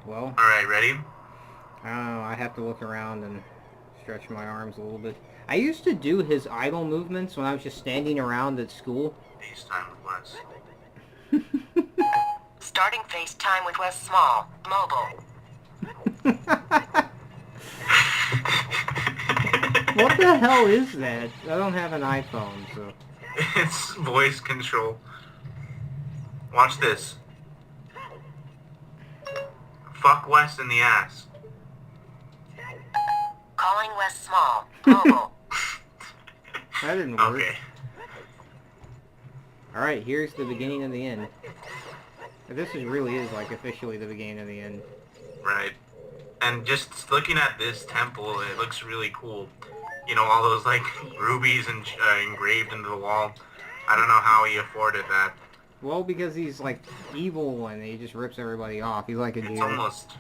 Well, Alright, ready? I don't know. I have to look around and stretch my arms a little bit. I used to do his idle movements when I was just standing around at school. FaceTime with Wes. Starting FaceTime with Wes Small. Mobile. What the hell is that? I don't have an iPhone, so... It's voice control. Watch this. Fuck Wes in the ass. Calling Wes Small. Mobile. That didn't work. Okay. Alright, here's the beginning of the end. This really is, like, officially the beginning of the end. Right. And just looking at this temple, it looks really cool. You know, all those, like, rubies engraved into the wall. I don't know how he afforded that. Well, because he's, like, evil and he just rips everybody off. He's like a It's dude. almost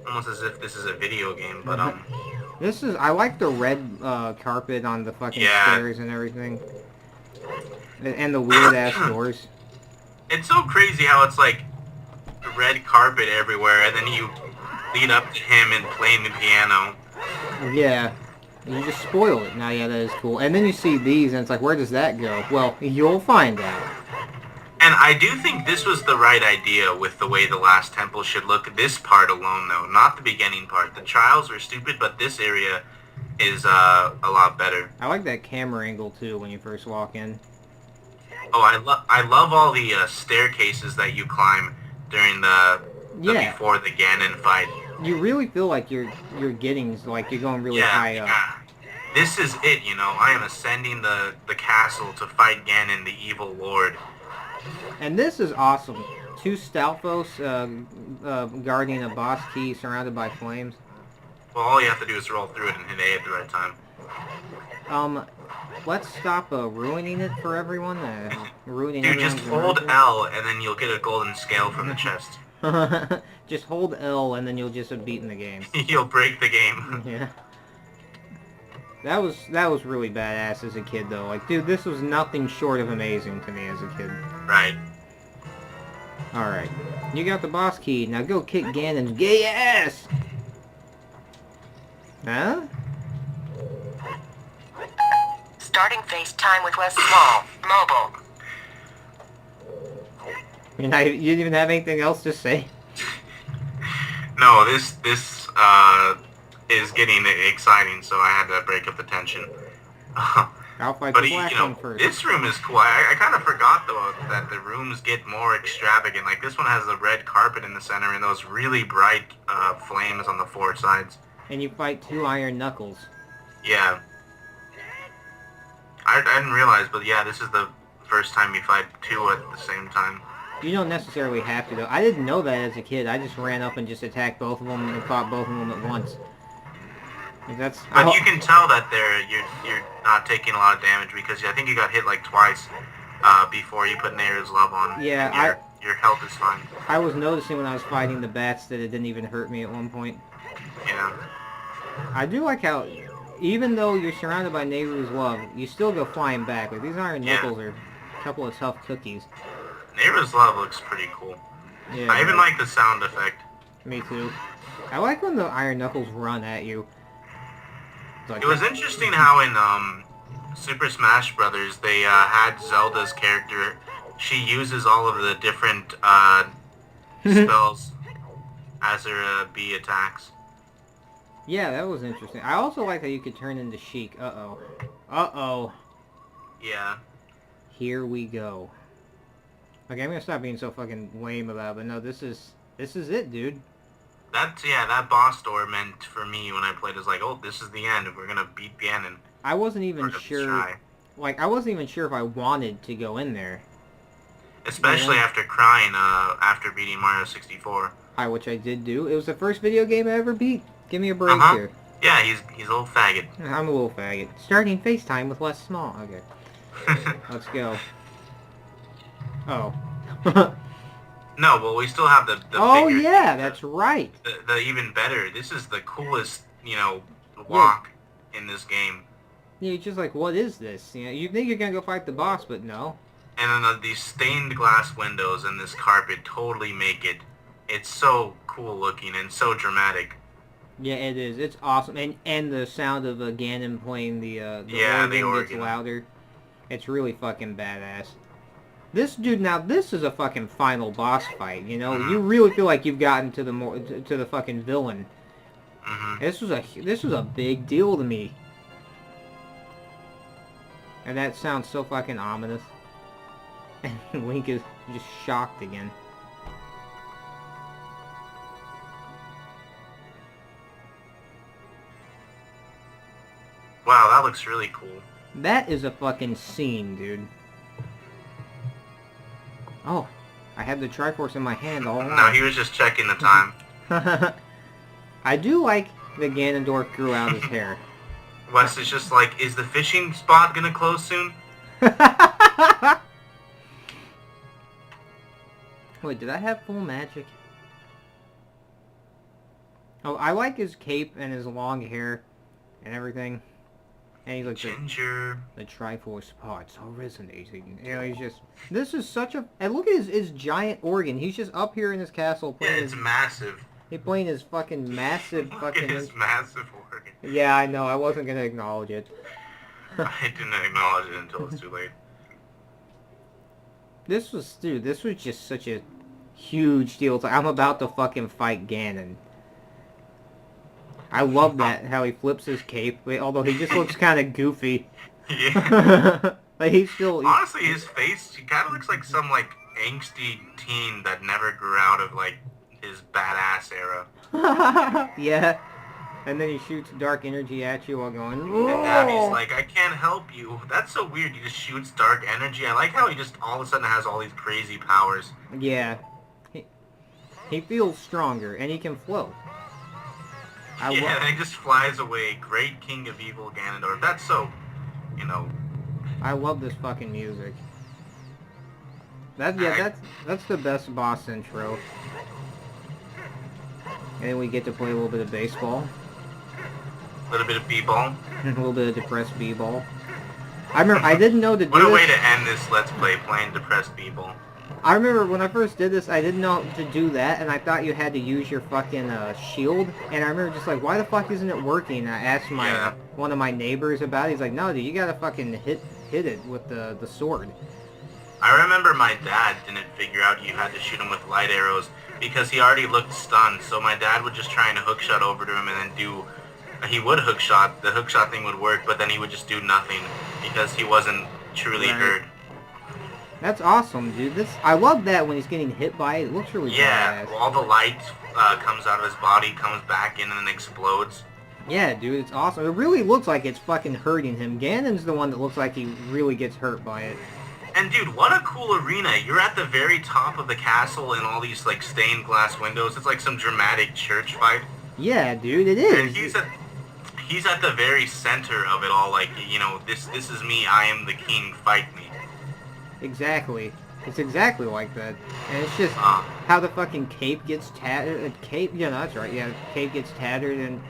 as if this is a video game, but, I like the red carpet on the fucking stairs and everything. And the weird-ass doors. It's so crazy how it's, like, red carpet everywhere, and then you lead up to him and playing the piano. Yeah. You just spoil it. Now, yeah, that is cool. And then you see these, and it's like, where does that go? Well, you'll find out. And I do think this was the right idea with the way the last temple should look. This part alone, though, not the beginning part. The trials were stupid, but this area is a lot better. I like that camera angle, too, when you first walk in. Oh, I love all the staircases that you climb during the before the Ganon fight. You really feel like you're getting, like, you're going really high up. This is it, you know. I am ascending the castle to fight Ganon, the evil lord. And this is awesome. 2 Stalfos guarding a boss key surrounded by flames. Well, all you have to do is roll through it and hit A at the right time. Let's stop ruining it for everyone. Dude, just hold L and then you'll get a golden scale from the chest. Just hold L and then you'll just have beaten the game. You'll break the game. Yeah. That was really badass as a kid, though. Like, dude, this was nothing short of amazing to me as a kid. Right. Alright. You got the boss key. Now go kick Ganon's gay ass! Huh? Starting FaceTime with Wes Small. Mobile. You didn't even have anything else to say? No, this is getting exciting, so I had to break up the tension. I'll fight the black one first. This room is cool. I kind of forgot, though, that the rooms get more extravagant. Like, this one has the red carpet in the center and those really bright flames on the 4 sides. And you fight 2 iron knuckles. Yeah. I didn't realize, but yeah, this is the first time you fight 2 at the same time. You don't necessarily have to, though. I didn't know that as a kid. I just ran up and just attacked both of them and fought both of them at once. But you can tell that you're not taking a lot of damage because I think you got hit like twice before you put Nehru's Love on. Yeah, your health is fine. I was noticing when I was fighting the bats that it didn't even hurt me at one point. Yeah. I do like how, even though you're surrounded by Nehru's Love, you still go flying back. Like, these iron knuckles are a couple of tough cookies. Nehru's Love looks pretty cool. Yeah, I even like the sound effect. Me too. I like when the iron knuckles run at you. Like it was interesting how in Super Smash Brothers they had Zelda's character. She uses all of the different spells as her B attacks. Yeah, that was interesting. I also like how you could turn into Sheik. Uh-oh. Uh-oh. Yeah. Here we go. Okay, I'm gonna stop being so fucking lame about it, but no, this is it, dude. That boss door meant for me when I played is like, oh, this is the end. We're gonna beat Ganon. I wasn't even sure. Like, I wasn't even sure if I wanted to go in there. Especially after crying after beating Mario 64. Which I did do. It was the first video game I ever beat. Give me a break here. Yeah, he's a little faggot. I'm a little faggot. Starting FaceTime with Wes Small. Okay. Let's go. Oh. No, well, we still have the oh, yeah, that's right. The even better. This is the coolest, you know, walk in this game. Yeah, you're just like, what is this? You know, you think you're gonna go fight the boss, but no. And then these stained glass windows and this carpet totally make it It's so cool looking and so dramatic. Yeah, it is. It's awesome, and the sound of Ganon playing the Yeah, the organ gets organ. louder. It's really fucking badass. This dude, now this is a fucking final boss fight. You know, you Mhm. really feel like you've gotten to to the fucking villain. Mhm. This was a big deal to me, and that sounds so fucking ominous. And Link is just shocked again. Wow, that looks really cool. That is a fucking scene, dude. Oh, I had the Triforce in my hand all No, along. he was just checking the time. I do like that Ganondorf grew out his hair. Wes is just like, is the fishing spot gonna close soon? Wait, did I have full magic? Oh, I like his cape and his long hair and everything. And he's like Ginger. the Triforce parts are resonating. You know, he's just... This is such a... And look at his giant organ. He's just up here in his castle Yeah, playing it's his... massive. He's playing his fucking massive Look fucking... at his massive organ. Yeah, I know. I wasn't going to acknowledge it. I didn't acknowledge it until it's too late. This was... Dude, this was just such a huge deal. It's like, I'm about to fucking fight Ganon. I love that, how he flips his cape, although he just looks kind of goofy. Yeah. Like, he's still... Honestly, his face, he kind of looks like some, like, angsty teen that never grew out of, like, his badass era. Yeah. And then he shoots dark energy at you while going... And now he's "Whoa!" like, I can't help you. That's so weird. He just shoots dark energy. I like how he just all of a sudden has all these crazy powers. Yeah. He feels stronger, and he can float. Yeah, and he just flies away. Great King of Evil Ganondorf. That's so, you know... I love this fucking music. That's the best boss intro. And then we get to play a little bit of baseball. A little bit of b-ball. A little bit of depressed b-ball. I remember, I didn't know to do What a way this. to end this Let's Play, playing depressed b-ball. I remember when I first did this, I didn't know to do that, and I thought you had to use your fucking shield. And I remember just like, why the fuck isn't it working? I asked one of my neighbors about it. He's like, no, dude, you gotta fucking hit it with the sword. I remember my dad didn't figure out you had to shoot him with light arrows because he already looked stunned. So my dad would just try and hook shot over to him and then do... He would hook shot. The hook shot thing would work, but then he would just do nothing because he wasn't truly hurt. That's awesome, dude. I love that when he's getting hit by it. It looks really badass. All the light comes out of his body, comes back in, and then explodes. Yeah, dude, it's awesome. It really looks like it's fucking hurting him. Ganon's the one that looks like he really gets hurt by it. And dude, what a cool arena. You're at the very top of the castle and all these like stained glass windows. It's like some dramatic church fight. Yeah, dude, it And is. he's at the very center of it all, like, you know, this is me, I am the king, fight me. Exactly. It's exactly like that. And it's just how the fucking cape gets tattered. Yeah, no, that's right. Yeah, cape gets tattered and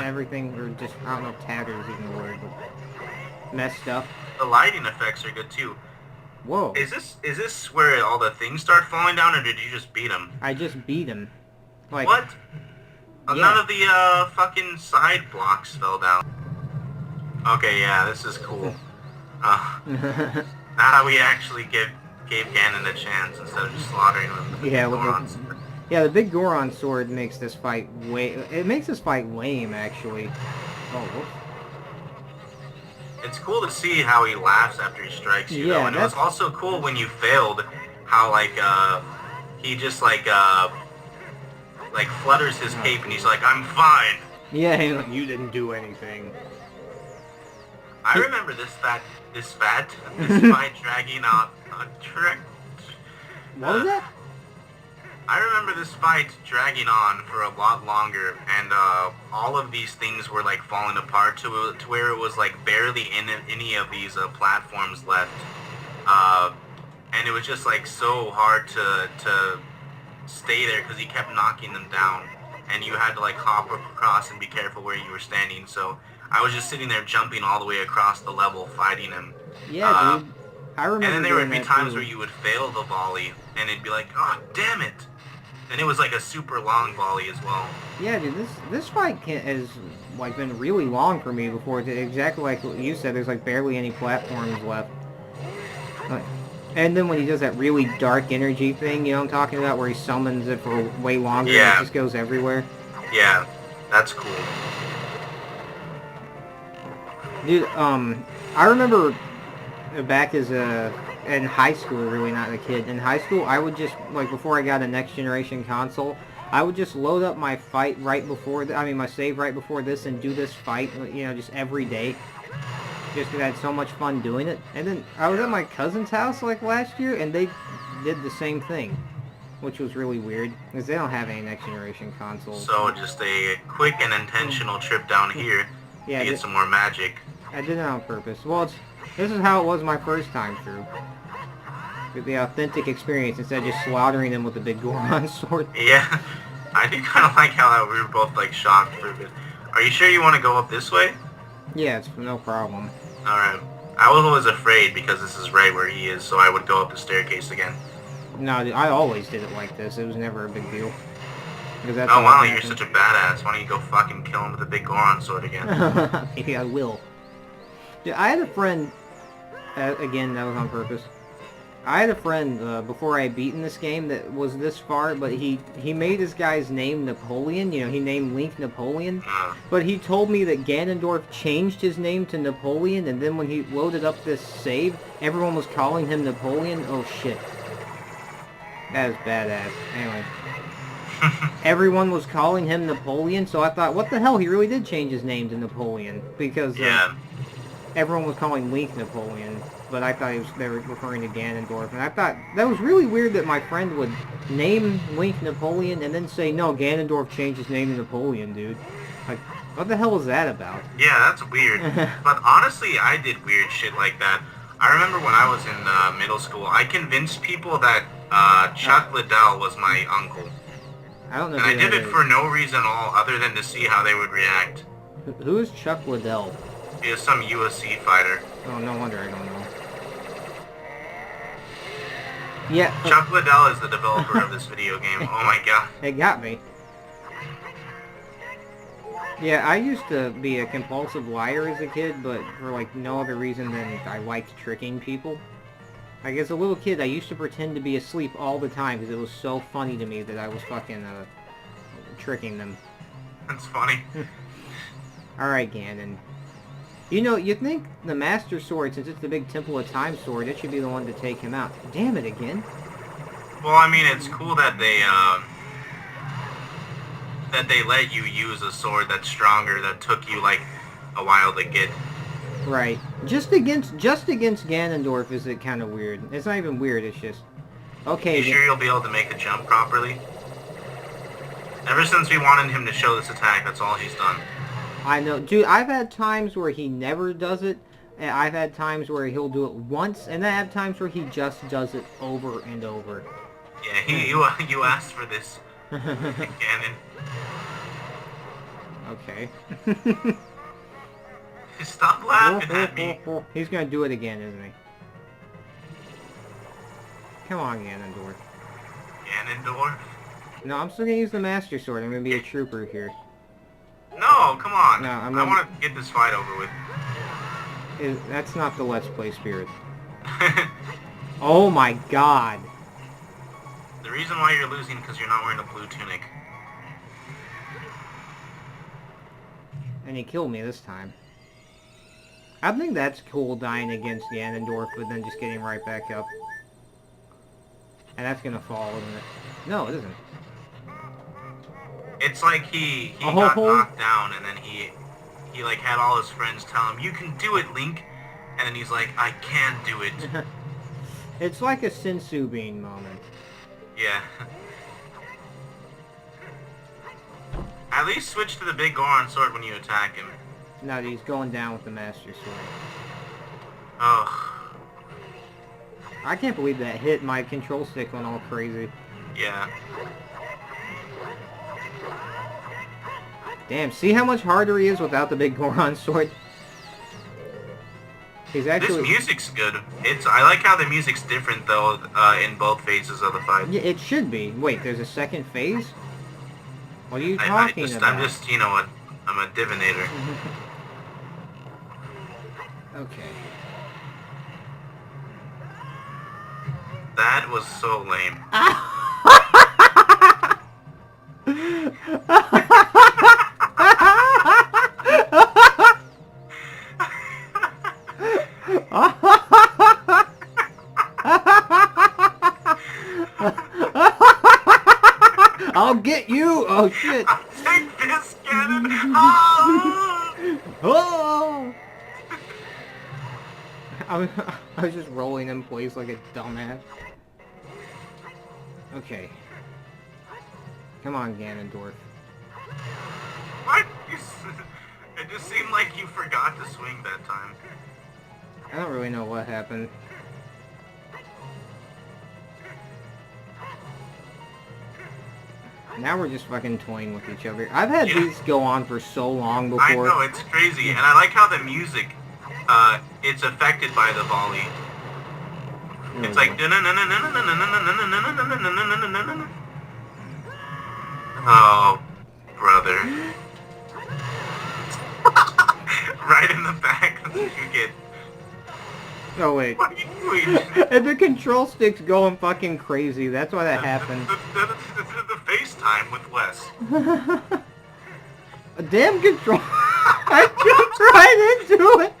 everything. Or just, I don't know if tattered is even the word, but messed up. The lighting effects are good too. Whoa. Is this where all the things start falling down, or did you just beat him? I just beat him. Like, What? Yeah. None of the fucking side blocks fell down. Okay, yeah, this is cool. Now we actually gave Ganon a chance instead of just slaughtering him with the Goron sword. Yeah, the big Goron sword makes this fight it makes this fight lame, actually. Oh, whoops. It's cool to see how he laughs after he strikes you, Yeah, though. And it was also cool when you failed, how, like, he just, like flutters his cape and he's like, I'm fine. Yeah, you didn't do anything. I remember this fight dragging on a trek. What was that? I remember this fight dragging on for a lot longer, and all of these things were like falling apart to where it was like barely any of these platforms left, and it was just like so hard to stay there because he kept knocking them down, and you had to like hop across and be careful where you were standing. So I was just sitting there jumping all the way across the level fighting him. Yeah, dude. I remember. And then there would be times too. where you would fail the volley, and it'd be like, oh, damn it. And it was like a super long volley as well. Yeah, dude, this fight has like been really long for me before. Exactly like what you said, there's like barely any platforms left. And then when he does that really dark energy thing, you know what I'm talking about, where he summons it for way longer and it just goes everywhere. Yeah, that's cool. Dude, I remember back in high school, really not a kid. In high school, I would just, like, before I got a next generation console, I would just load up my fight right before, my save right before this and do this fight, you know, just every day. Just because I had so much fun doing it. And then I was at my cousin's house, like, last year, and they did the same thing. Which was really weird, because they don't have any next generation consoles. So just a quick and intentional trip down here to get some more magic. I did it on purpose. Well, this is how it was my first time through. The authentic experience, instead of just slaughtering them with a big Goron sword. Yeah, I do kind of like how we were both, like, shocked for a bit. Are you sure you want to go up this way? Yeah, it's no problem. Alright. I was always afraid because this is right where he is, so I would go up the staircase again. No, I always did it like this. It was never a big deal. That's oh wow, you're such a badass. Why don't you go fucking kill him with a big Goron sword again? Maybe I will. Dude, I had a friend, again, that was on purpose. I had a friend, before I had beaten this game, that was this far, but he made this guy's name Napoleon. You know, he named Link Napoleon. But he told me that Ganondorf changed his name to Napoleon, and then when he loaded up this save, everyone was calling him Napoleon. Oh shit. That is badass. Anyway. Everyone was calling him Napoleon, so I thought, what the hell, he really did change his name to Napoleon. Because, everyone was calling Link Napoleon, but I thought they were referring to Ganondorf. And I thought, that was really weird that my friend would name Link Napoleon and then say, no, Ganondorf changed his name to Napoleon, dude. Like, what the hell was that about? Yeah, that's weird. But honestly, I did weird shit like that. I remember when I was in middle school, I convinced people that Chuck Liddell was my uncle. I don't know. And I did it for no reason at all other than to see how they would react. Who is Chuck Liddell? He is some UFC fighter. Oh, no wonder I don't know. Yeah. Chuck Liddell is the developer of this video game. Oh my god. It got me. Yeah, I used to be a compulsive liar as a kid, but for like no other reason than I liked tricking people. Like as a little kid, I used to pretend to be asleep all the time because it was so funny to me that I was fucking tricking them. That's funny. Alright, Ganon. You know, you'd think the Master Sword, since it's the big Temple of Time sword, it should be the one to take him out. Damn it again. Well, I mean, it's cool that they let you use a sword that's stronger that took you, like, a while to get. Right. Just against Ganondorf is it kind of weird. It's not even weird, it's just... Okay. You sure you'll be able to make the jump properly? Ever since we wanted him to show this attack, that's all he's done. I know. Dude, I've had times where he never does it, and I've had times where he'll do it once, and then I have times where he just does it over and over. Yeah, you asked for this, Ganon. Okay. Stop laughing at me. He's gonna do it again, isn't he? Come on, Ganondorf. Ganondorf? No, I'm still gonna use the Master Sword. I'm gonna be a trooper here. No, come on. No, I want to get this fight over with. That's not the Let's Play spirit. Oh my god. The reason why you're losing is because you're not wearing a blue tunic. And he killed me this time. I think that's cool, dying against Ganondorf, but then just getting right back up. And that's gonna fall, isn't it? No, it isn't. It's like he got knocked down, and then he like had all his friends tell him, "You can do it, Link," and then he's like, "I can't do it." It's like a Sensu Bean moment. Yeah. At least switch to the big Goron sword when you attack him. No, he's going down with the Master Sword. Ugh. I can't believe that hit. My control stick went all crazy. Yeah. Damn, see how much harder he is without the big Goron sword? He's actually... This music's good. I like how the music's different, though, in both phases of the fight. Yeah, it should be. Wait, there's a second phase? What are you talking about? I'm just, you know, I'm a divinator. Okay. That was so lame. I'll get you! Oh shit! I'll take this cannon! Oh! Oh! I was just rolling in place like a dumbass. Okay. Come on, Ganondorf. What? It just seemed like you forgot to swing that time. I don't really know what happened. Now we're just fucking toying with each other. I've had these go on for so long before. I know, it's crazy. And I like how the music, it's affected by the volley. It's like... Oh, brother. Right in the back, that's what you get. Oh wait. What are you doing? And the control stick's going fucking crazy. That's why that happened. The FaceTime with Wes. A damn control. I jumped right into it.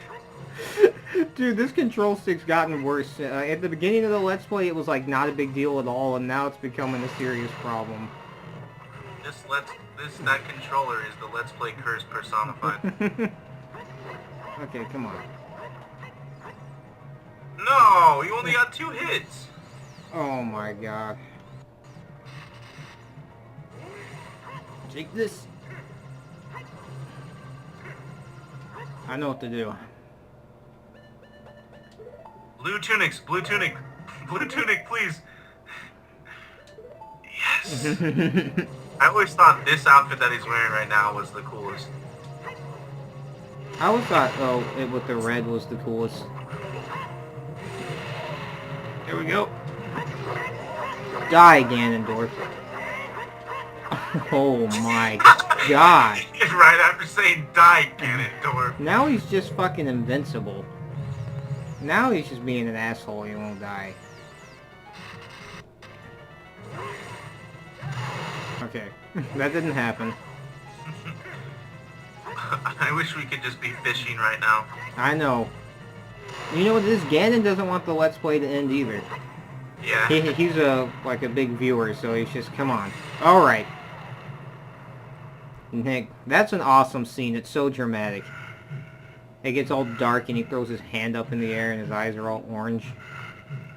Dude, this control stick's gotten worse. At the beginning of the Let's Play, it was like not a big deal at all, and now it's becoming a serious problem. That controller is the Let's Play curse personified. Okay, come on. No, you only got 2 hits. Oh my god. Take this. I know what to do. Blue tunics, blue tunic, please. Yes. I always thought this outfit that he's wearing right now was the coolest. I always thought, it with the red was the coolest. Here we go. Die, Ganondorf. Oh my god. Right after saying die, Ganondorf. Now he's just fucking invincible. Now he's just being an asshole, he won't die. Okay, that didn't happen. I wish we could just be fishing right now. I know. You know what it is? Ganon doesn't want the Let's Play to end either. Yeah. He's like a big viewer, so he's just, come on. Alright. Nick, that's an awesome scene. It's so dramatic. It gets all dark and he throws his hand up in the air and his eyes are all orange.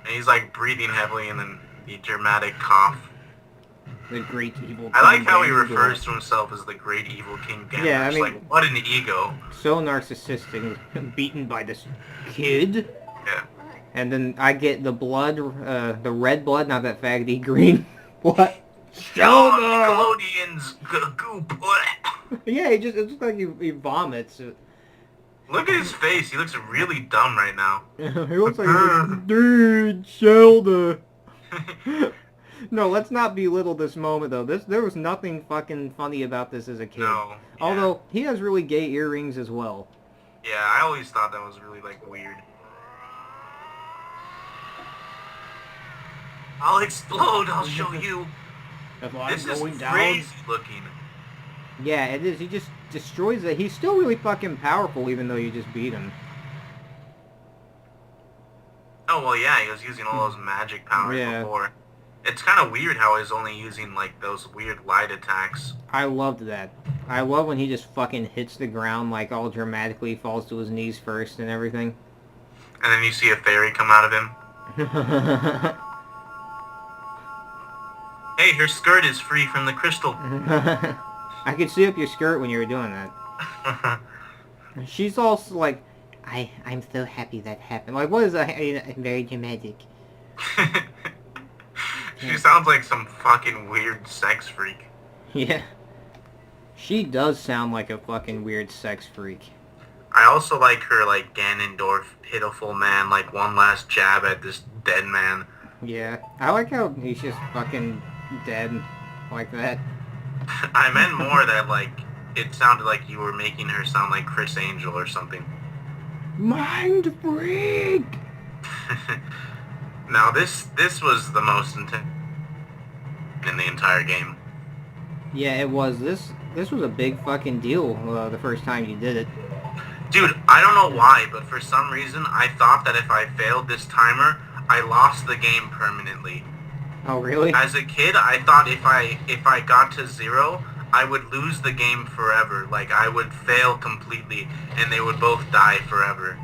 And he's like breathing heavily and then the dramatic cough. The great evil King I like how he Ganondorf. refers to himself as the great evil King Ganondorf. Yeah, I mean, like, what an ego. So narcissistic, beaten by this kid. Yeah. And then I get the blood, the red blood, not that faggoty green blood. Zelda! Nickelodeon's goop. Yeah, it looks like he vomits. Look at his face. He looks really dumb right now. He looks like, dude, Zelda. No, let's not belittle this moment, though. There was nothing fucking funny about this as a kid. No. Yeah. Although, he has really gay earrings as well. Yeah, I always thought that was really, like, weird. I'll explode, I'll show you. This is crazy looking. Yeah, it is. He just destroys it. He's still really fucking powerful, even though you just beat him. Oh, well, yeah, he was using all those magic powers before. It's kind of weird how he's only using, like, those weird light attacks. I loved that. I love when he just fucking hits the ground, like, all dramatically, falls to his knees first and everything. And then you see a fairy come out of him. Hey, her skirt is free from the crystal. I could see up your skirt when you were doing that. She's also like, I'm so happy that happened. Like, what is that? Very dramatic. She sounds like some fucking weird sex freak. Yeah. She does sound like a fucking weird sex freak. I also like her, like, Ganondorf, pitiful man, like, one last jab at this dead man. Yeah, I like how he's just fucking dead like that. I meant more that, like, it sounded like you were making her sound like Chris Angel or something. Mind freak! Now, this was the most intense in the entire game. Yeah, it was. This was a big fucking deal the first time you did it. Dude, I don't know why, but for some reason, I thought that if I failed this timer, I lost the game permanently. Oh, really? As a kid, I thought if I got to 0, I would lose the game forever. Like, I would fail completely, and they would both die forever.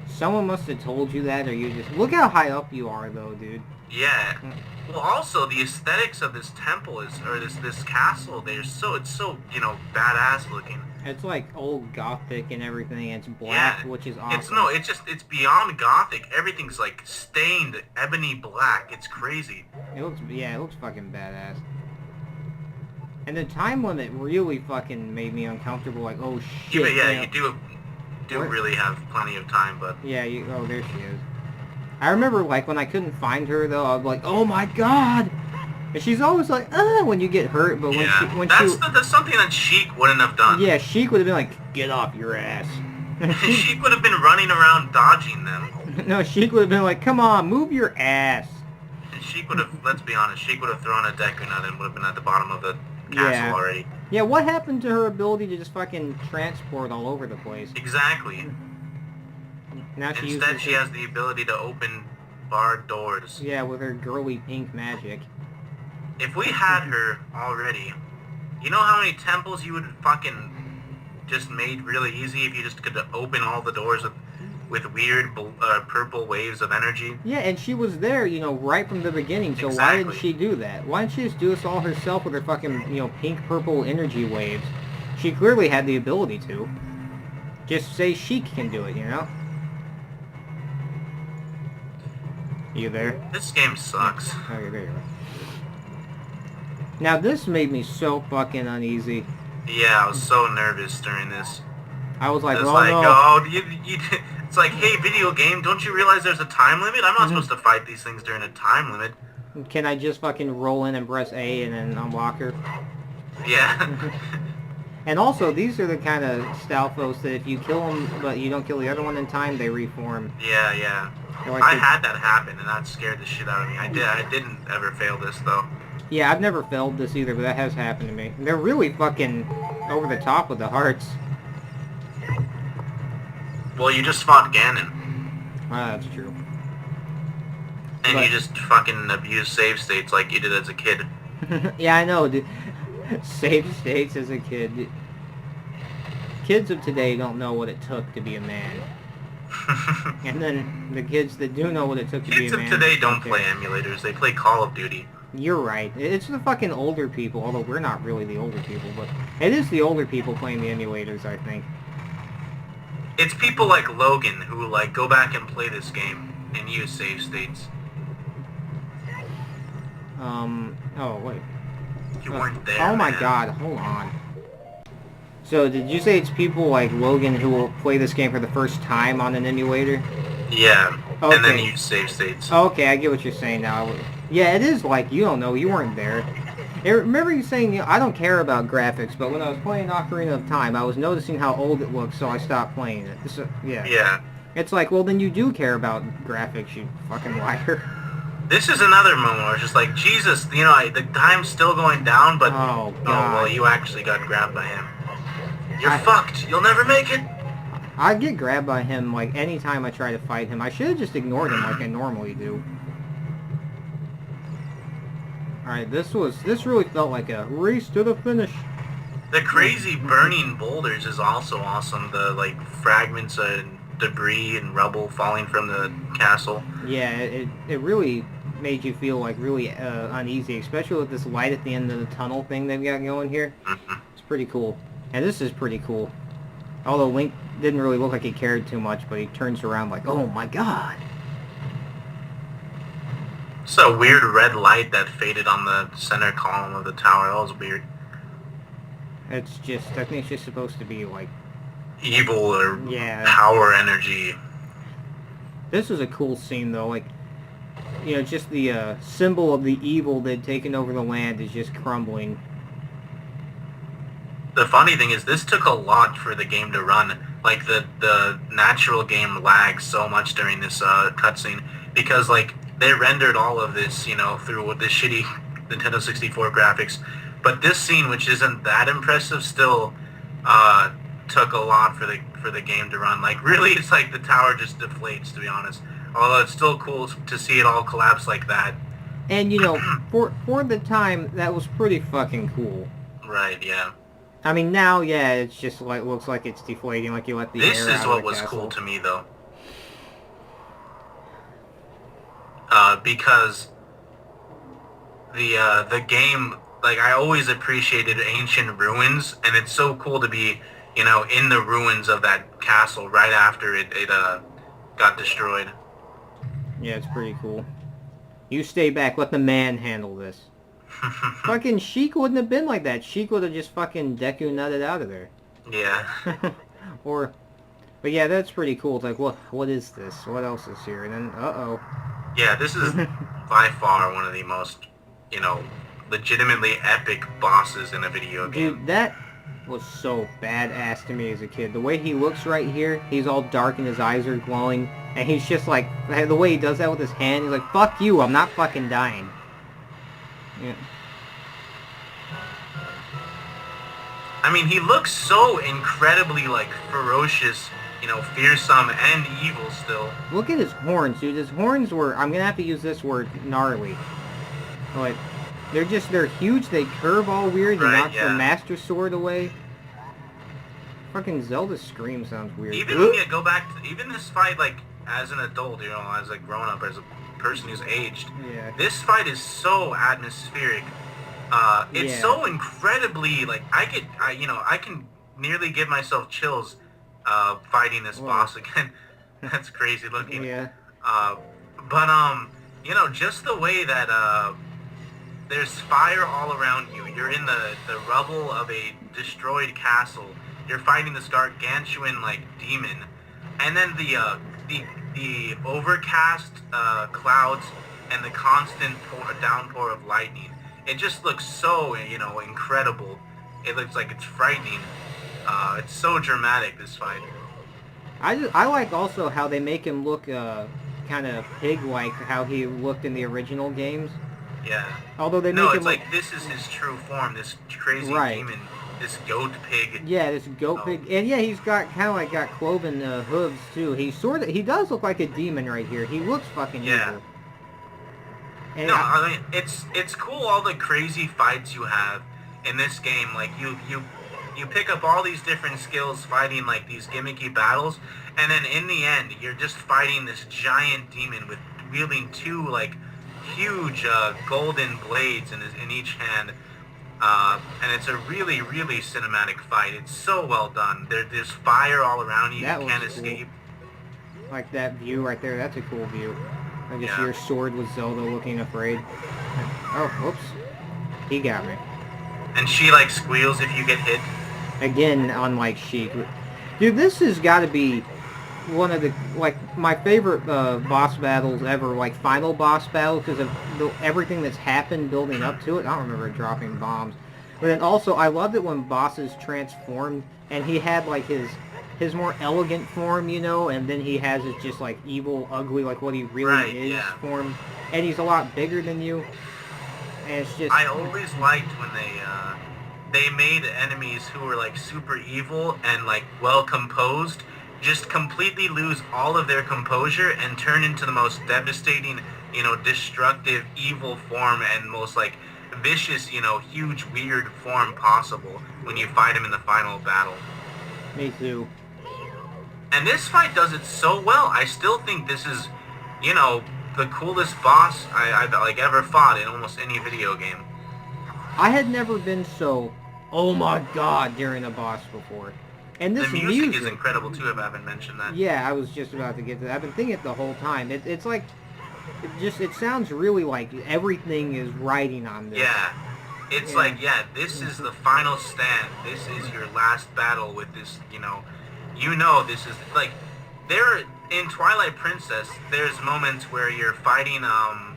Someone must have told you that, or you just... Look how high up you are, though, dude. Yeah. Well, also, the aesthetics of this temple is, or this castle, it's so, you know, badass looking. It's like old Gothic and everything. It's black, Yeah. which is awesome. It's beyond Gothic. Everything's, like, stained ebony black. It's crazy. It looks fucking badass. And the time limit really fucking made me uncomfortable. Like, oh shit. You do What? really have plenty of time, but... Yeah, oh, there she is. I remember, like, when I couldn't find her, though, I was like, oh my god! And she's always like, when you get hurt, but that's something that Sheik wouldn't have done. Yeah, Sheik would have been like, get off your ass. Sheik would have been running around dodging them. No, Sheik would have been like, come on, move your ass. And Sheik would have, let's be honest, Sheik would have thrown a Deku Nut and would have been at the bottom of the castle already. Yeah, what happened to her ability to just fucking transport all over the place? Exactly. Now Instead, she has the ability to open barred doors. Yeah, with her girly pink magic. If we had her already, you know how many temples you would fucking just made really easy if you just could open all the doors with weird purple waves of energy? Yeah, and she was there, you know, right from the beginning, so Exactly. why didn't she do that? Why didn't she just do this all herself with her fucking, you know, pink-purple energy waves? She clearly had the ability to. Just say Sheik can do it, you know? You there? This game sucks. Okay, there you are. Now, this made me so fucking uneasy. Yeah, I was so nervous during this. I was like, It's oh like, no. oh, it's like, hey, video game, don't you realize there's a time limit? I'm not supposed to fight these things during a time limit. Can I just fucking roll in and press A and then unlock her? Yeah. And also, these are the kind of Stalfos that if you kill them, but you don't kill the other one in time, they reform. Yeah. Like I had that happen, and that scared the shit out of me. I didn't ever fail this, though. Yeah, I've never failed this either, but that has happened to me. They're really fucking over the top with the hearts. Well, you just fought Ganon. Ah, that's true. And you just fucking abused save states like you did as a kid. Yeah, I know, dude. Save states as a kid. Kids of today don't know what it took to be a man. And then the kids that do know what it took to be a man... Kids of today don't play emulators, they play Call of Duty. You're right. It's the fucking older people, although we're not really the older people, but it is the older people playing the emulators, I think. It's people like Logan who, like, go back and play this game and use save states. Oh, wait. You weren't there, Oh my man. god, hold on. So, did you say it's people like Logan who will play this game for the first time on an emulator? Yeah, and then Okay. use save states. Okay, I get what you're saying now. Yeah, it is like, you don't know, you weren't there. I remember you saying, you know, I don't care about graphics, but when I was playing Ocarina of Time, I was noticing how old it looked, so I stopped playing it. Yeah. It's like, well, then you do care about graphics, you fucking liar. This is another moment where it's just like, Jesus, you know, the time's still going down, but... Oh, God. Oh, well, you actually got grabbed by him. You're fucked. You'll never make it. I get grabbed by him, like, anytime I try to fight him. I should have just ignored him like I normally do. Alright, this really felt like a race to the finish. The crazy burning boulders is also awesome. The, like, fragments and debris and rubble falling from the castle. Yeah, it really made you feel, like, really uneasy, especially with this light at the end of the tunnel thing they've got going here. It's pretty cool. And this is pretty cool. Although Link didn't really look like he cared too much, but he turns around like, oh my god! It's a weird red light that faded on the center column of the tower. That was weird. It's just, I think it's just supposed to be, like, evil or yeah. power energy. This is a cool scene though, like, you know, just the symbol of the evil that had taken over the land is just crumbling. The funny thing is, this took a lot for the game to run. Like, the natural game lags so much during this cutscene because, like, they rendered all of this, you know, through the shitty Nintendo 64 graphics. But this scene, which isn't that impressive, still took a lot for the game to run. Like, really, it's like the tower just deflates, to be honest. Although it's still cool to see it all collapse like that. And, you know, for the time, that was pretty fucking cool. Right, yeah. I mean, now, yeah, it's just like, looks like it's deflating, like you let the This air is out what of the was castle. cool to me, though. Because the game, like, I always appreciated ancient ruins, and it's so cool to be, you know, in the ruins of that castle right after it got destroyed. Yeah, it's pretty cool. You stay back, let the man handle this. Fucking Sheik wouldn't have been like that. Sheik would have just fucking Deku nutted out of there. Yeah. But yeah, that's pretty cool. It's like, what is this? What else is here? And then, uh-oh. Yeah, this is by far one of the most, you know, legitimately epic bosses in a video game. Dude, that was so badass to me as a kid. The way he looks right here, he's all dark and his eyes are glowing. And he's just like, the way he does that with his hand, he's like, fuck you, I'm not fucking dying. Yeah. I mean, he looks so incredibly, like, ferocious, you know, fearsome and evil still. Look at his horns, dude. His horns were, I'm gonna have to use this word, gnarly. Like, they're huge, they curve all weird, they knock the Master Sword away. Fucking Zelda's scream sounds weird. Even when you go back to, even this fight, like, as an adult, you know, as a grown-up, as a person who's aged, this fight is so atmospheric. It's so incredibly, like, I can nearly give myself chills fighting this boss again. That's crazy looking. Yeah. But you know, just the way that there's fire all around you. You're in the rubble of a destroyed castle. You're fighting this gargantuan, like, demon. And then the overcast clouds and the constant downpour of lightning. It just looks so, you know, incredible. It looks like it's frightening. It's so dramatic, this fight. I like also how they make him look kind of pig-like, how he looked in the original games. Yeah. Although they make no, him it's like, this is his true form, this crazy demon, this goat pig. Yeah, this goat pig. And yeah, he's got kind of like got cloven hooves too. He does look like a demon right here. He looks fucking evil. And no, I mean, it's cool all the crazy fights you have in this game. Like, you pick up all these different skills fighting, like, these gimmicky battles, and then in the end, you're just fighting this giant demon with wielding two, like, huge golden blades in each hand. And it's a really, really cinematic fight. It's so well done. There's fire all around you. You can't escape. Like that view right there, that's a cool view. I just your sword with Zelda looking afraid. Oh, whoops. He got me. And she, like, squeals if you get hit. Again, unlike Sheik. Dude, this has got to be one of the, like, my favorite boss battles ever, like, final boss battle, because of everything that's happened building up to it. I don't remember dropping bombs. But then also, I loved it when bosses transformed, and he had, like, his more elegant form, you know, and then he has his just, like, evil, ugly, like, what he really is form. And he's a lot bigger than you. And it's just... I always liked when they made enemies who were, like, super evil and, like, well composed just completely lose all of their composure and turn into the most devastating, you know, destructive, evil form and most, like, vicious, you know, huge, weird form possible when you fight him in the final battle. Me too. And this fight does it so well. I still think this is, you know, the coolest boss I've like ever fought in almost any video game. I had never been so, oh my god, during a boss before. And this the music is incredible too, if I haven't mentioned that. Yeah, I was just about to get to that. I've been thinking it the whole time. It's like, it sounds really like everything is riding on this. Yeah. It's like, this is the final stand. This is your last battle with this, you know, you know this is like there in Twilight Princess. There's moments where you're fighting Ganon.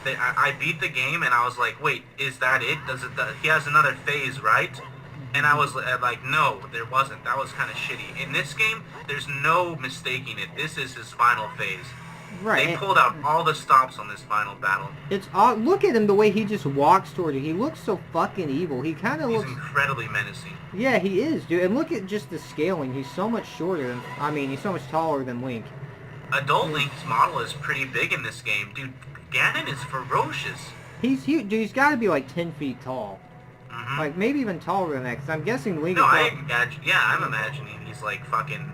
I beat the game and I was like, wait, is that it? He has another phase, right? And I was like, no, there wasn't. That was kind of shitty. In this game, there's no mistaking it. This is his final phase. Right. They pulled out all the stops on this final battle. It's odd. Look at him, the way he just walks toward you. He looks so fucking evil. He kind of looks... He's incredibly menacing. Yeah, he is, dude. And look at just the scaling. He's so much shorter than... I mean, he's so much taller than Link. Adult Link's model is pretty big in this game. Dude, Ganon is ferocious. He's huge. Dude, he's got to be like 10 feet tall. Mm-hmm. Like, maybe even taller than that, because I'm guessing Link... No, I'm imagining he's like fucking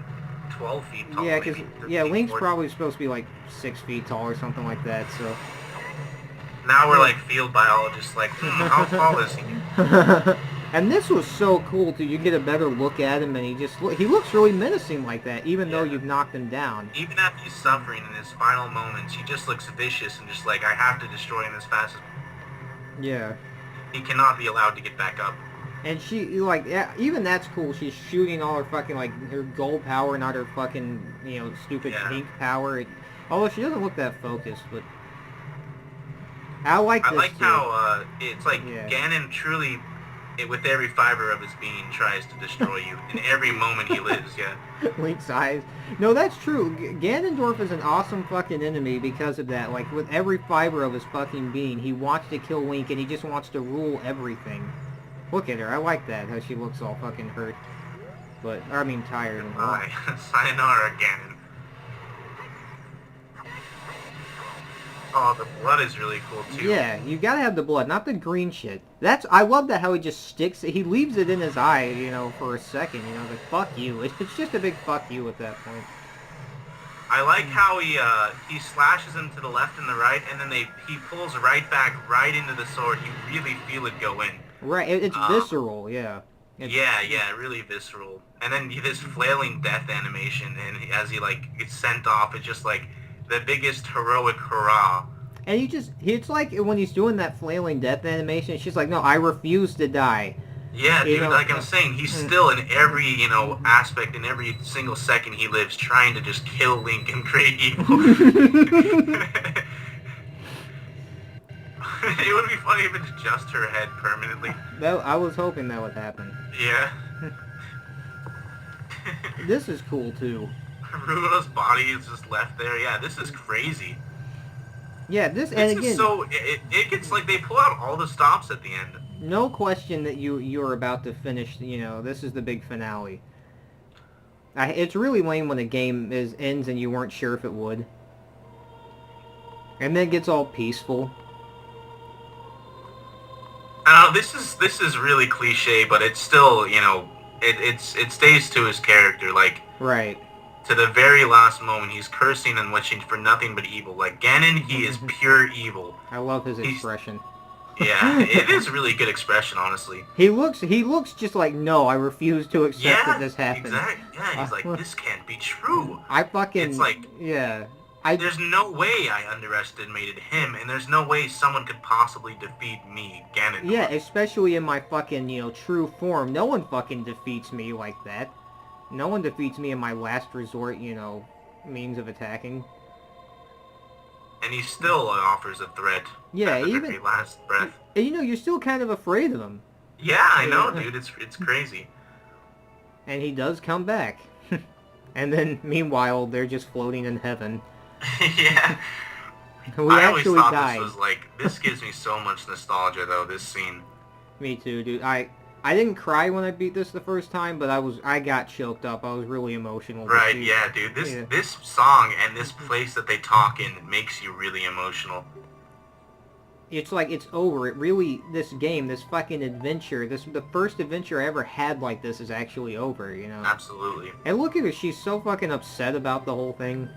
12 feet tall. Yeah, because Link's 40. probably supposed to be like 6 feet tall or something like that, so... Now we're like field biologists, like, how tall is he? And this was so cool, too. You get a better look at him, and he looks really menacing like that, even though you've knocked him down. Even after he's suffering in his final moments, he just looks vicious and just like, I have to destroy him as fast as... Yeah. He cannot be allowed to get back up. And she, like, yeah, even that's cool. She's shooting all her fucking, like, her gold power, not her fucking, you know, stupid pink power. Although she doesn't look that focused, but... I like this, too. how, it's like, Ganon truly... with every fiber of his being, tries to destroy you. In every moment he lives, yeah. Link's eyes. No, that's true. Ganondorf is an awesome fucking enemy because of that. Like, with every fiber of his fucking being, he wants to kill Link, and he just wants to rule everything. Look at her. I like that, how she looks all fucking hurt. But, I mean, tired. And Sayonara, Ganon. Oh, the blood is really cool, too. Yeah, you gotta have the blood, not the green shit. I love that how he just sticks it. He leaves it in his eye, you know, for a second, you know, like, fuck you. It's just a big fuck you at that point. I like how he slashes him to the left and the right, and then he pulls right back, right into the sword. You really feel it go in. Right, it's visceral, yeah. Yeah, really visceral. And then this flailing death animation, and as he, like, gets sent off, it's just, like, the biggest heroic hurrah. And it's like when he's doing that flailing death animation, it's just like, no, I refuse to die. Yeah, dude, like I'm saying, he's still in every, you know, aspect, in every single second he lives, trying to just kill Link and create evil. It would be funny if it's just her head permanently. I was hoping that would happen. Yeah. This is cool, too. Rulo's body is just left there. Yeah, this is crazy. Yeah, this and again, is so it gets like they pull out all the stops at the end. No question that you're about to finish. You know, this is the big finale. It's really lame when a game ends and you weren't sure if it would, and then it gets all peaceful. This is really cliche, but it's still, you know, it stays to his character, like right. To the very last moment, he's cursing and wishing for nothing but evil. Like, Ganon, he is pure evil. I love his expression. Yeah, it is a really good expression, honestly. He looks just like, no, I refuse to accept that this happened. Exactly. Yeah, he's like, this can't be true. It's like, yeah. There's no way I underestimated him, and there's no way someone could possibly defeat me, Ganon. Yeah, especially in my fucking, you know, true form. No one fucking defeats me like that. No one defeats me in my last resort, you know, means of attacking. And he still offers a threat. Yeah, at the even very last breath. And you know, you're still kind of afraid of him. Yeah, I know, dude. It's crazy. And he does come back. And then, meanwhile, they're just floating in heaven. Yeah. I always thought died. This was like, this gives me so much nostalgia, though, this scene. Me too, dude. I didn't cry when I beat this the first time, but I got choked up. I was really emotional. Right, yeah, dude. This song and this place that they talk in makes you really emotional. It's like it's over. It really, this game, this fucking adventure, the first adventure I ever had like this is actually over, you know? Absolutely. And look at her, she's so fucking upset about the whole thing.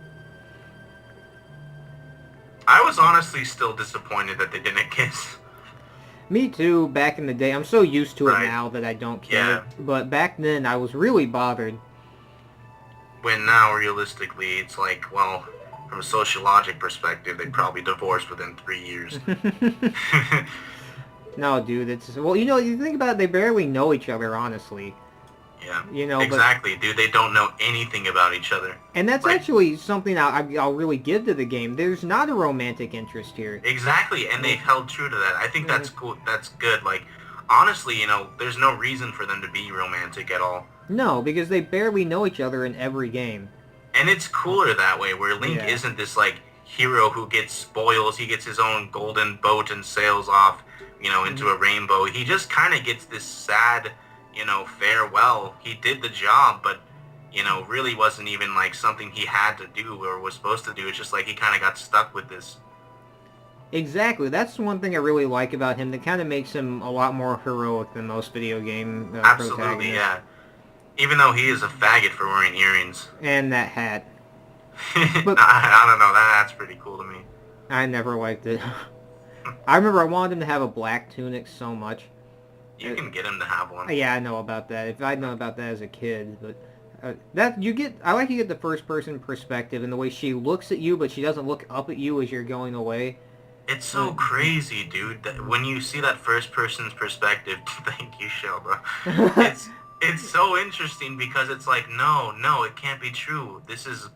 I was honestly still disappointed that they didn't kiss. Me too, back in the day. I'm so used to it now that I don't care. Yeah. But back then, I was really bothered. When now, realistically, it's like, well, from a sociologic perspective, they'd probably divorce within 3 years. No, dude, well, you know, you think about it, they barely know each other, honestly. Yeah. You know, exactly, dude. They don't know anything about each other. And that's actually something I'll really give to the game. There's not a romantic interest here. Exactly, and they've held true to that. I think that's cool. That's good. Like, honestly, there's no reason for them to be romantic at all. No, because they barely know each other in every game. And it's cooler that way, where Link isn't this, like, hero who gets spoils. He gets his own golden boat and sails off, into a rainbow. He just kind of gets this sad, farewell. He did the job, but, really wasn't even, like, something he had to do or was supposed to do. It's just like he kind of got stuck with this. Exactly. That's one thing I really like about him that kind of makes him a lot more heroic than most video game Absolutely, yeah. Even though he is a faggot for wearing earrings. And that hat. But I don't know. That's pretty cool to me. I never liked it. I remember I wanted him to have a black tunic so much. You can get him to have one. Yeah, I know about that. If I'd known about that as a kid, but I like you get the first person perspective and the way she looks at you, but she doesn't look up at you as you're going away. It's so crazy, dude. That when you see that first person's perspective, thank you, Shelba. It's so interesting because it's like, no, it can't be true. This is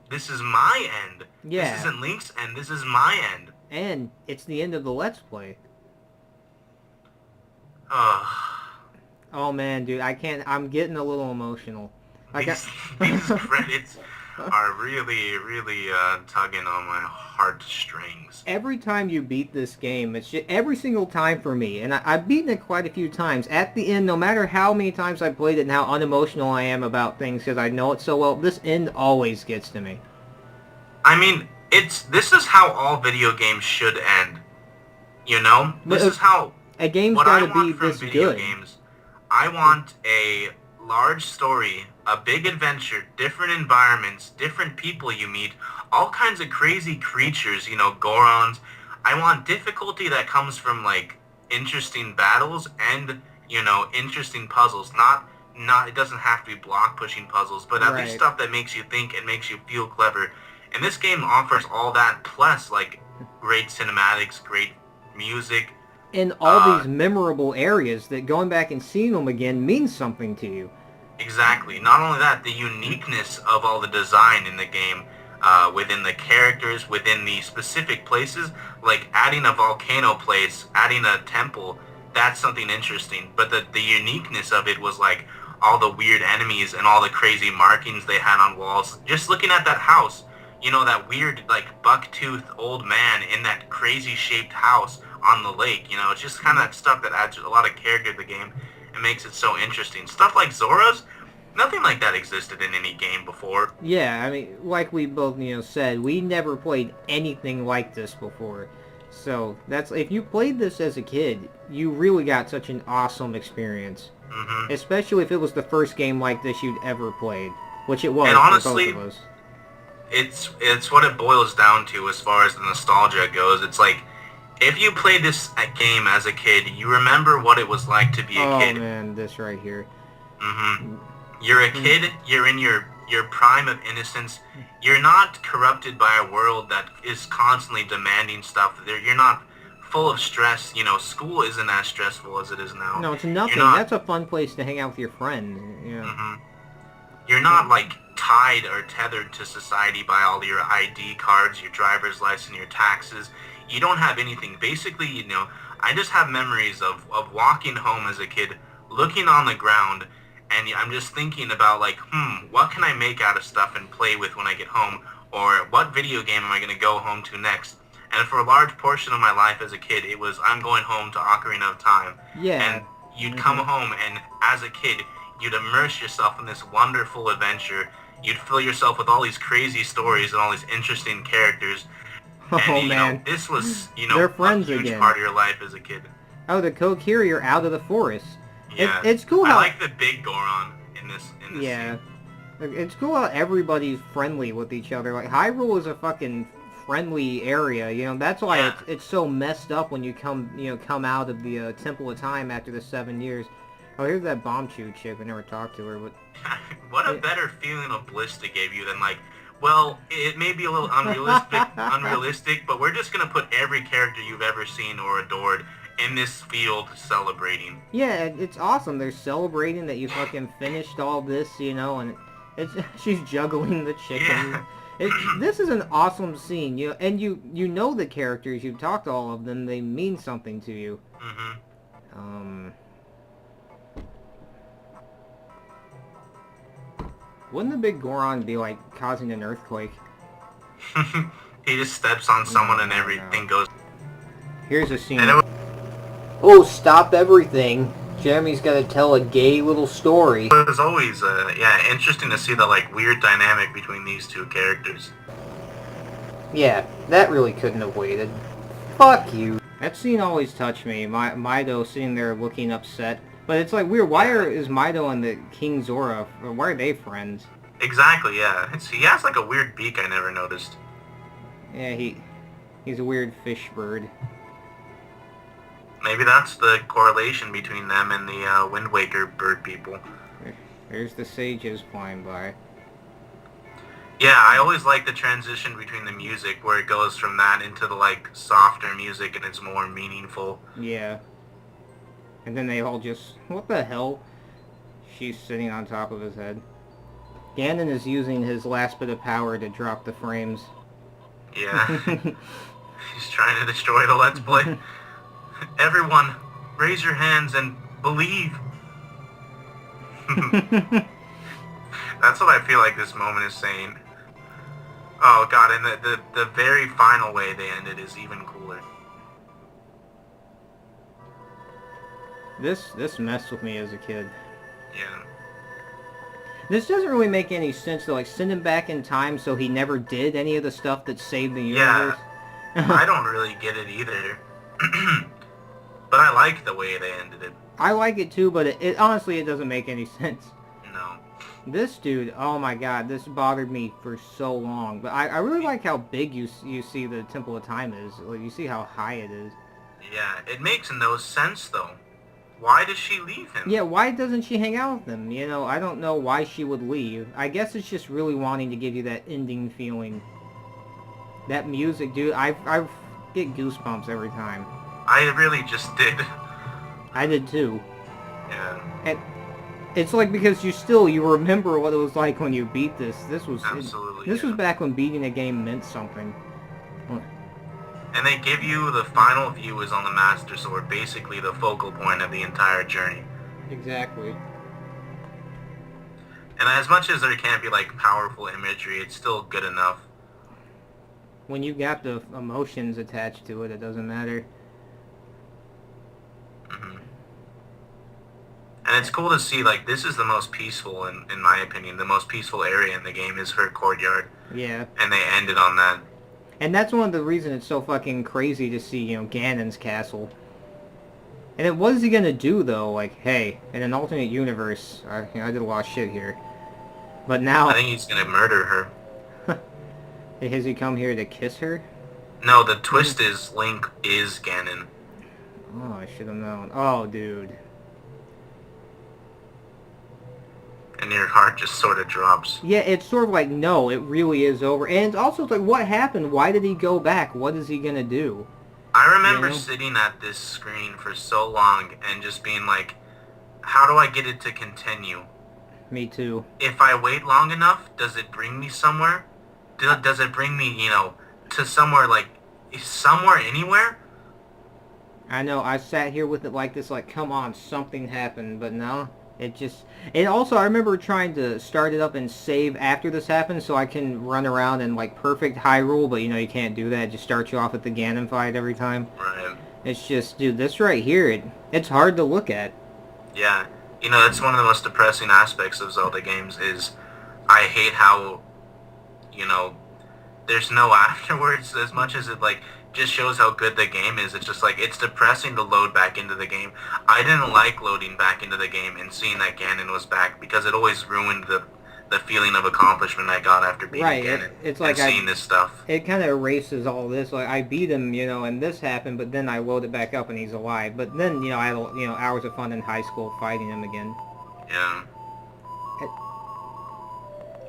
my end. Yeah. This isn't Link's end. This is my end. And it's the end of the Let's Play. Oh man, dude, I'm getting a little emotional. These credits are really, really tugging on my heartstrings. Every time you beat this game, it's just, every single time for me, and I've beaten it quite a few times, at the end, no matter how many times I played it and how unemotional I am about things because I know it so well, this end always gets to me. I mean, this is how all video games should end. This is how... A game's gotta be this good. Games, I want a large story, a big adventure, different environments, different people you meet, all kinds of crazy creatures, Gorons. I want difficulty that comes from, like, interesting battles and, interesting puzzles. Not it doesn't have to be block-pushing puzzles, but at least stuff that makes you think and makes you feel clever. And this game offers all that, plus, like, great cinematics, great music. In all these memorable areas that going back and seeing them again means something to you. Exactly. Not only that, the uniqueness of all the design in the game, within the characters, within the specific places, like adding a volcano place, adding a temple, that's something interesting. But the uniqueness of it was like all the weird enemies and all the crazy markings they had on walls. Just looking at that house, that weird, like, buck-toothed old man in that crazy-shaped house on the lake, it's just kind of that stuff that adds a lot of character to the game and makes it so interesting. Stuff like Zora's, nothing like that existed in any game before. Yeah, I mean, like we both, said, we never played anything like this before. So, if you played this as a kid, you really got such an awesome experience. Mm-hmm. Especially if it was the first game like this you'd ever played, which it was and honestly, for both of us. It's what it boils down to as far as the nostalgia goes. It's like, if you played this game as a kid, you remember what it was like to be a kid. Oh man, this right here. Mm-hmm. You're a kid, you're in your prime of innocence, you're not corrupted by a world that is constantly demanding stuff. You're not full of stress. School isn't as stressful as it is now. No, it's nothing. That's a fun place to hang out with your friends. Mm-hmm. You're not, like, tied or tethered to society by all your ID cards, your driver's license, your taxes. You don't have anything. Basically, I just have memories of walking home as a kid, looking on the ground, and I'm just thinking about, like, what can I make out of stuff and play with when I get home? Or what video game am I going to go home to next? And for a large portion of my life as a kid, it was, I'm going home to Ocarina of Time. Yeah. And you'd come home, and as a kid, you'd immerse yourself in this wonderful adventure. You'd fill yourself with all these crazy stories and all these interesting characters. And, man. This was, They're friends a huge again. part of your life as a kid. Oh, the Kokiri are out of the forest. Yeah. It's cool how... I like the big Goron in this yeah. scene. It's cool how everybody's friendly with each other. Like, Hyrule is a fucking friendly area, that's why it's so messed up when you come out of the Temple of Time after the 7 years. Oh, here's that bomb chew chick. I never talked to her, but... What a better feeling of bliss to give you than, like, well, it may be a little unrealistic, but we're just going to put every character you've ever seen or adored in this field celebrating. Yeah, it's awesome. They're celebrating that you fucking finished all this, you know, and it's she's juggling the chicken. Yeah. This is an awesome scene, and you know the characters. You've talked to all of them. They mean something to you. Mm-hmm. Wouldn't the big Goron be like causing an earthquake? He just steps on someone and everything goes. Here's a scene. And Oh, stop everything. Jeremy's got to tell a gay little story. it was always, yeah, interesting to see the, like, weird dynamic between these two characters. Yeah, that really couldn't have waited. Fuck you. That scene always touched me. Mido sitting there looking upset. But it's like weird. Why is Mido and the King Zora, or why are they friends? Exactly, yeah. He has, like, a weird beak I never noticed. Yeah, he's a weird fish bird. Maybe that's the correlation between them and the Wind Waker bird people. There's the sages flying by. Yeah, I always like the transition between the music where it goes from that into the, like, softer music and it's more meaningful. Yeah. And then they all just... What the hell? She's sitting on top of his head. Ganon is using his last bit of power to drop the frames. Yeah. He's trying to destroy the Let's Play. Everyone, raise your hands and believe. That's what I feel like this moment is saying. Oh god, and the very final way they ended is even cooler. This messed with me as a kid. Yeah. This doesn't really make any sense to like send him back in time so he never did any of the stuff that saved the universe. Yeah. I don't really get it either. But I like the way they ended it. I like it too, but it honestly it doesn't make any sense. No. This dude, oh my god, this bothered me for so long. But I really like how big you see the Temple of Time is. Like, you see how high it is. Yeah, it makes no sense though. Why does she leave him? Yeah, why doesn't she hang out with him? You know, I don't know why she would leave. I guess it's just really wanting to give you that ending feeling. That music, dude, I get goosebumps every time. I really just did. I did too. Yeah. And it's like because you remember what it was like when you beat this. This was Absolutely. This was back when beating a game meant something. And they give you the final view is on the Master Sword, basically the focal point of the entire journey. Exactly. And as much as there can't be like powerful imagery, it's still good enough. When you got the emotions attached to it, it doesn't matter. Mm-hmm. And it's cool to see, like, this is the most peaceful, in my opinion, the most peaceful area in the game is her courtyard. Yeah. And they ended on that. And that's one of the reasons it's so fucking crazy to see, you know, Ganon's castle. And then what is he gonna do, though? Like, hey, in an alternate universe, I did a lot of shit here. But now... I think he's gonna murder her. Has he come here to kiss her? No, the twist is Link is Ganon. Oh, I should have known. Oh, dude. And your heart just sort of drops. Yeah, it's sort of like, no, it really is over. And it's also like, what happened? Why did he go back? What is he gonna do? I remember You know? sitting at this screen for so long and just being like, how do I get it to continue? Me too. If I wait long enough, does it bring me somewhere? Does it bring me, you know, to somewhere, like, somewhere, anywhere? I know, I sat here with it like this, like, come on, something happened, but no. It just... And also, I remember trying to start it up and save after this happened so I can run around in, like, perfect Hyrule, but, you know, you can't do that. It just starts you off at the Ganon fight every time. Right. It's just, dude, this right here, it's hard to look at. Yeah. You know, that's one of the most depressing aspects of Zelda games is I hate how, you know, there's no afterwards as much as it, like, just shows how good the game is. It's just like, it's depressing to load back into the game. I didn't like loading back into the game and seeing that Ganon was back because it always ruined the feeling of accomplishment I got after beating Ganon. It's like and seeing this stuff. It kind of erases all this. Like, I beat him, you know, and this happened, but then I load it back up and he's alive. But then, you know, I had, you know, hours of fun in high school fighting him again. Yeah.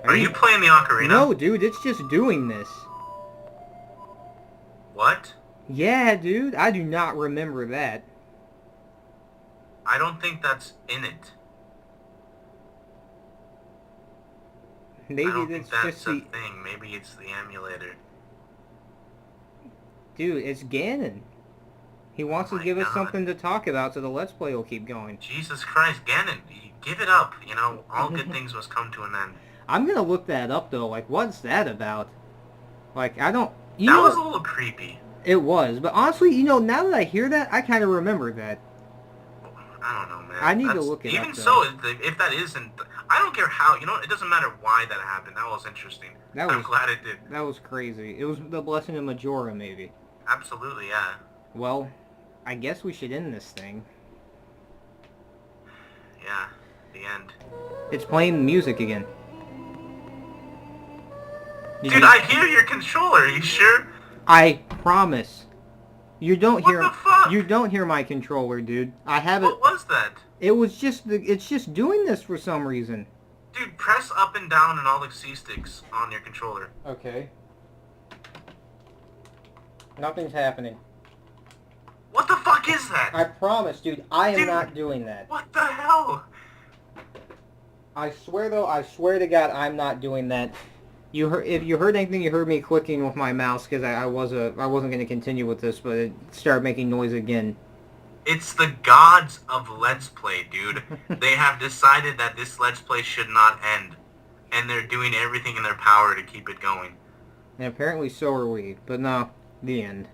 Are you playing the Ocarina? No, dude, it's just doing this. What? Yeah, dude, I do not remember that. I don't think that's in it. Maybe I don't that's think just that's a the... thing. Maybe it's the emulator. Dude, it's Ganon. He wants Oh to my give us god. something to talk about so the Let's Play will keep going. Jesus Christ, Ganon, give it up. You know, all good things must come to an end. I'm gonna look that up, though. Like, what's that about? Like, I don't... You That know, was a little creepy. it was. But honestly, you know, now that I hear that, I kind of remember that. I don't know, man. I need to look it even up, so, though. if that isn't... I don't care how... You know, it doesn't matter why that happened. That was interesting. I'm glad it did. That was crazy. It was the blessing of Majora, maybe. Absolutely, yeah. Well, I guess we should end this thing. Yeah, the end. It's playing music again. Dude, I hear your controller. Are you sure? I promise. You don't What hear. the fuck? You don't hear my controller, dude. I have it. What was that? It was just. It's just doing this for some reason. Dude, press up and down and all the C-sticks on your controller. Okay. Nothing's happening. What the fuck is that? I promise, dude. I am Dude, not doing that. What the hell? I swear, though. I swear to God, I'm not doing that. You heard, if you heard anything, you heard me clicking with my mouse because I wasn't going to continue with this, but it started making noise again. It's the gods of Let's Play, dude. They have decided that this Let's Play should not end. And they're doing everything in their power to keep it going. And apparently so are we. But no, the end.